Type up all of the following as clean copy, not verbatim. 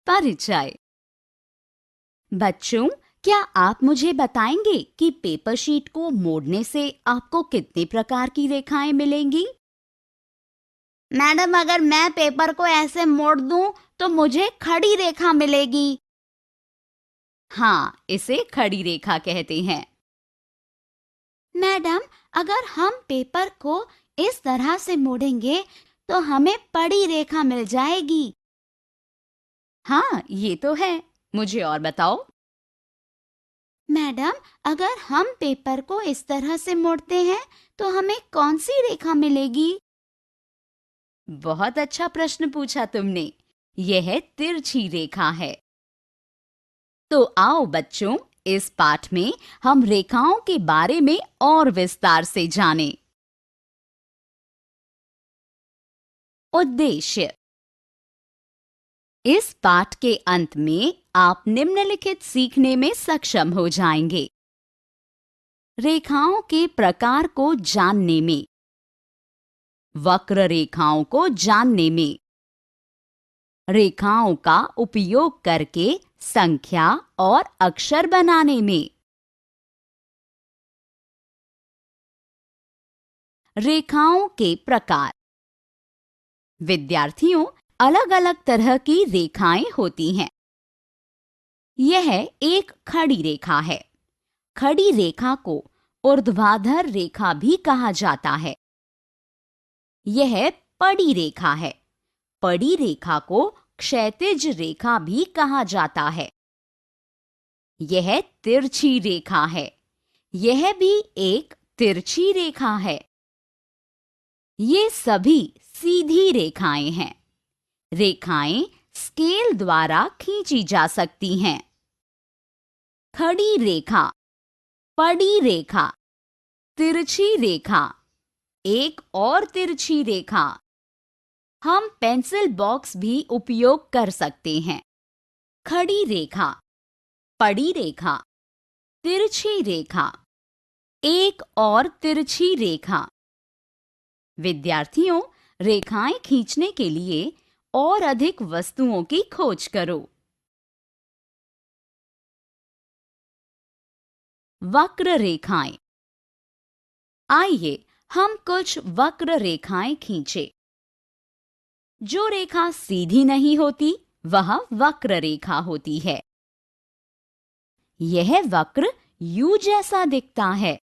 परिचय। बच्चों, क्या आप मुझे बताएंगे कि पेपर शीट को मोड़ने से आपको कितने प्रकार की रेखाएं मिलेंगी? मैडम, अगर मैं पेपर को ऐसे मोड़ दूं तो मुझे खड़ी रेखा मिलेगी। हाँ, इसे खड़ी रेखा कहते हैं। मैडम, अगर हम पेपर को इस तरह से मोड़ेंगे तो हमें पड़ी रेखा मिल जाएगी। हाँ, ये तो है। मुझे और बताओ। मैडम, अगर हम पेपर को इस तरह से मोड़ते हैं तो हमें कौन सी रेखा मिलेगी? बहुत अच्छा प्रश्न पूछा तुमने। यह तिरछी रेखा है। तो आओ बच्चों, इस पाठ में हम रेखाओं के बारे में और विस्तार से जानें। उद्देश्य। इस पाठ के अंत में आप निम्नलिखित सीखने में सक्षम हो जाएंगे। रेखाओं के प्रकार को जानने में, वक्र रेखाओं को जानने में, रेखाओं का उपयोग करके संख्या और अक्षर बनाने में, रेखाओं के प्रकार। विद्यार्थियों, अलग-अलग तरह की रेखाएं होती हैं। यह एक खड़ी रेखा है। खड़ी रेखा को ऊर्ध्वाधर रेखा भी कहा जाता है। यह पड़ी रेखा है। पड़ी रेखा को क्षैतिज रेखा भी कहा जाता है। यह तिरछी रेखा है। यह भी एक तिरछी रेखा है। ये सभी सीधी रेखाएं हैं। रेखाएं स्केल द्वारा खींची जा सकती हैं। खड़ी रेखा, पड़ी रेखा, तिरछी रेखा, एक और तिरछी रेखा। हम पेंसिल बॉक्स भी उपयोग कर सकते हैं। खड़ी रेखा, पड़ी रेखा, तिरछी रेखा, एक और तिरछी रेखा। विद्यार्थियों, रेखाएं खींचने के लिए और अधिक वस्तुओं की खोज करो। वक्र रेखाएं। आइए हम कुछ वक्र रेखाएं खींचे। जो रेखा सीधी नहीं होती, वह वक्र रेखा होती है। यह वक्र यू जैसा दिखता है।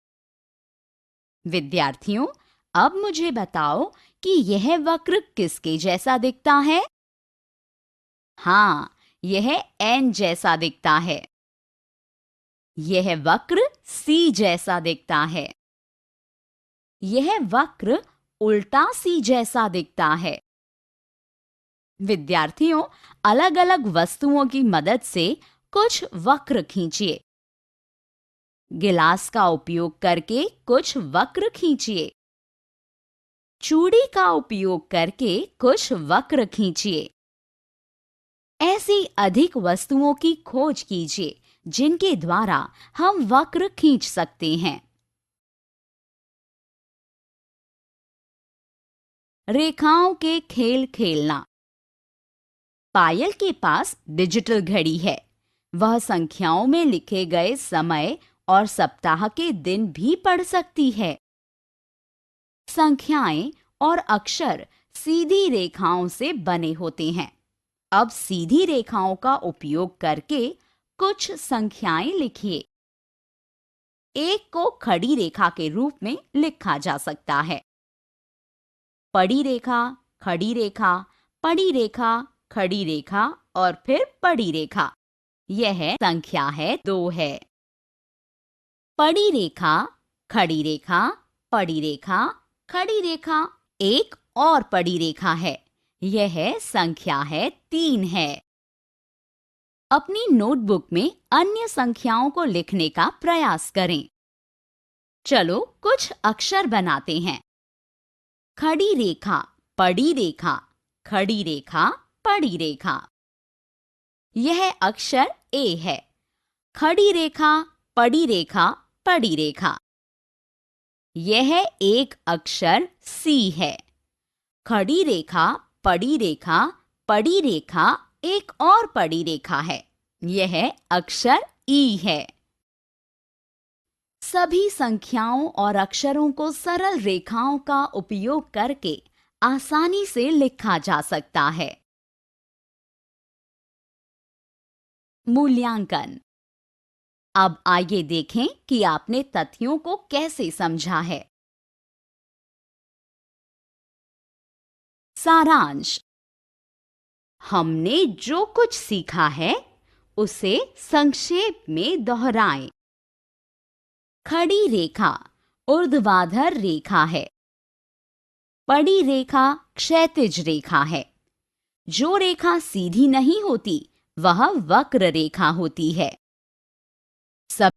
विद्यार्थियों, अब मुझे बताओ कि यह वक्र किसके जैसा दिखता है? हाँ, यह एन जैसा दिखता है। यह वक्र सी जैसा दिखता है। यह वक्र उल्टा सी जैसा दिखता है। विद्यार्थियों, अलग-अलग वस्तुओं की मदद से कुछ वक्र खींचिए। गिलास का उपयोग करके कुछ वक्र खींचिए। चूड़ी का उपयोग करके कुछ वक्र खींचिए। ऐसी अधिक वस्तुओं की खोज कीजिए जिनके द्वारा हम वक्र खींच सकते हैं। रेखाओं के खेल खेलना। पायल के पास डिजिटल घड़ी है। वह संख्याओं में लिखे गए समय और सप्ताह के दिन भी पढ़ सकती है। संख्याएं और अक्षर सीधी रेखाओं से बने होते हैं। अब सीधी रेखाओं का उपयोग करके कुछ संख्याएं लिखिए। एक को खड़ी रेखा के रूप में लिखा जा सकता है। पड़ी रेखा, खड़ी रेखा, पड़ी रेखा, खड़ी रेखा और फिर पड़ी रेखा। यह संख्या है 2 है। पड़ी रेखा, खड़ी रेखा, पड़ी रेखा, खड़ी रेखा, एक और पड़ी रेखा है। यह संख्या है 3 है। अपनी नोटबुक में अन्य संख्याओं को लिखने का प्रयास करें। चलो कुछ अक्षर बनाते हैं। खड़ी रेखा, पड़ी रेखा, खड़ी रेखा, पड़ी रेखा। यह अक्षर ए है। खड़ी रेखा, पड़ी रेखा, पड़ी रेखा। यह एक अक्षर सी है। खड़ी रेखा, पड़ी रेखा, पड़ी रेखा, एक और पड़ी रेखा है। यह अक्षर ई है। सभी संख्याओं और अक्षरों को सरल रेखाओं का उपयोग करके आसानी से लिखा जा सकता है। मूल्यांकन। अब आइए देखें कि आपने तथ्यों को कैसे समझा है। सारांश। हमने जो कुछ सीखा है उसे संक्षेप में दोहराएं। खड़ी रेखा ऊर्ध्वाधर रेखा है। पड़ी रेखा क्षैतिज रेखा है। जो रेखा सीधी नहीं होती वह वक्र रेखा होती है। सब